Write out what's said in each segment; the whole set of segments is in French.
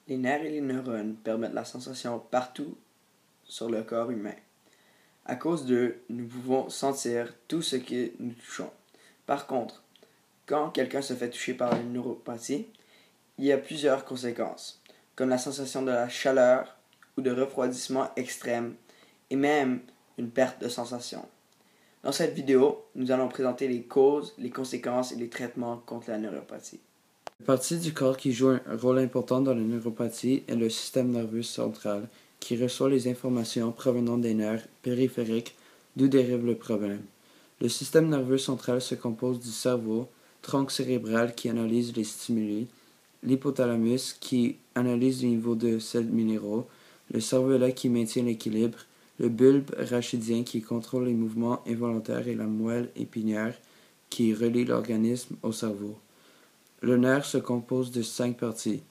Les nerfs et les neurones permettent la sensation partout sur le corps humain. À cause d'eux, nous pouvons sentir tout ce que nous touchons. Par contre, quand quelqu'un se fait toucher par une neuropathie, il y a plusieurs conséquences, comme la sensation de la chaleur ou de refroidissement extrême et même une perte de sensation. Dans cette vidéo, nous allons présenter les causes, les conséquences et les traitements contre la neuropathie. La partie du corps qui joue un rôle important dans la neuropathie est le système nerveux central, qui reçoit les informations provenant des nerfs périphériques d'où dérive le problème. Le système nerveux central se compose du cerveau, tronc cérébral qui analyse les stimuli, l'hypothalamus qui analyse le niveau de sels minéraux, le cervelet qui maintient l'équilibre, le bulbe rachidien qui contrôle les mouvements involontaires et la moelle épinière qui relie l'organisme au cerveau. Le nerf se compose de 5 parties.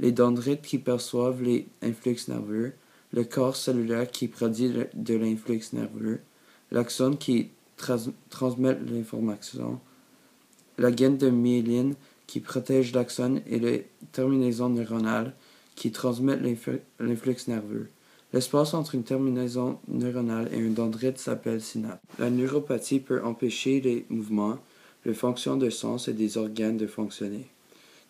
Les dendrites qui perçoivent les influx nerveux, le corps cellulaire qui produit de l'influx nerveux, l'axone qui transmet l'information, la gaine de myéline qui protège l'axone et les terminaisons neuronales qui transmettent l'influx nerveux. L'espace entre une terminaison neuronale et un dendrite s'appelle synapse. La neuropathie peut empêcher les mouvements, les fonctions de sens et des organes de fonctionner.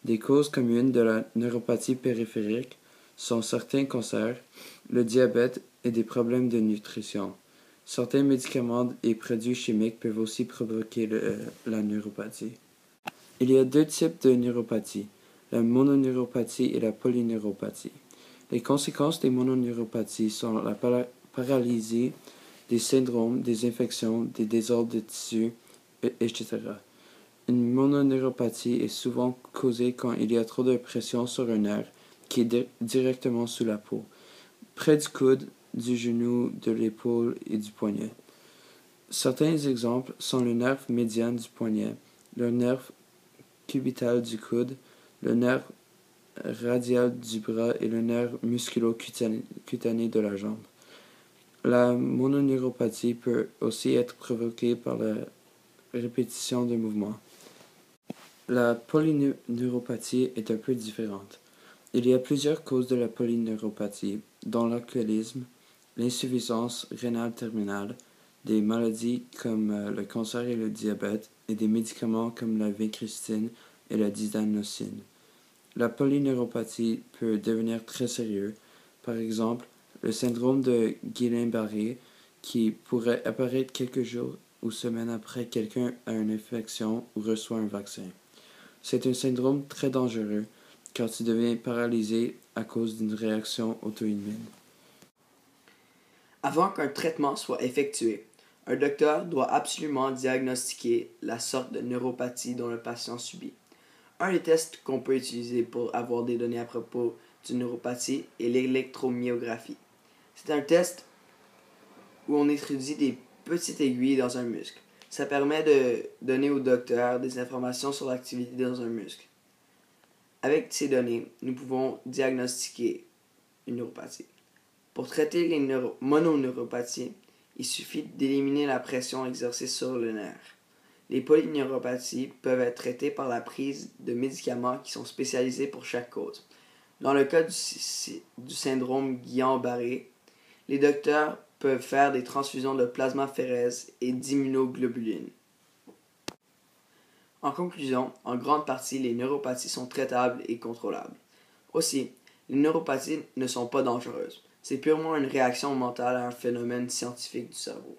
Des causes communes de la neuropathie périphérique sont certains cancers, le diabète et des problèmes de nutrition. Certains médicaments et produits chimiques peuvent aussi provoquer la neuropathie. Il y a 2 types de neuropathie, la mononeuropathie et la polyneuropathie. Les conséquences des mononeuropathies sont la paralysie, des syndromes, des infections, des désordres de tissus, etc. Une mononeuropathie est souvent causée quand il y a trop de pression sur un nerf qui est directement sous la peau, près du coude, du genou, de l'épaule et du poignet. Certains exemples sont le nerf médian du poignet, le nerf cubital du coude, le nerf radial du bras et le nerf musculo-cutané de la jambe. La mononeuropathie peut aussi être provoquée par la répétition de mouvements. La polyneuropathie est un peu différente. Il y a plusieurs causes de la polyneuropathie, dont l'alcoolisme, l'insuffisance rénale terminale, des maladies comme le cancer et le diabète, et des médicaments comme la vincristine et la didanosine. La polyneuropathie peut devenir très sérieuse, par exemple le syndrome de Guillain-Barré, qui pourrait apparaître quelques jours ou semaines après quelqu'un a une infection ou reçoit un vaccin. C'est un syndrome très dangereux car tu deviens paralysé à cause d'une réaction auto-immune. Avant qu'un traitement soit effectué, un docteur doit absolument diagnostiquer la sorte de neuropathie dont le patient subit. Un des tests qu'on peut utiliser pour avoir des données à propos d'une neuropathie est l'électromyographie. C'est un test où on étudie des petites aiguilles dans un muscle. Ça permet de donner au docteur des informations sur l'activité dans un muscle. Avec ces données, nous pouvons diagnostiquer une neuropathie. Pour traiter les mononeuropathies, il suffit d'éliminer la pression exercée sur le nerf. Les polyneuropathies peuvent être traitées par la prise de médicaments qui sont spécialisés pour chaque cause. Dans le cas du syndrome Guillain-Barré, les docteurs peuvent faire des transfusions de plasmaphéreses et d'immunoglobulines. En conclusion, en grande partie, les neuropathies sont traitables et contrôlables. Aussi, les neuropathies ne sont pas dangereuses. C'est purement une réaction mentale à un phénomène scientifique du cerveau.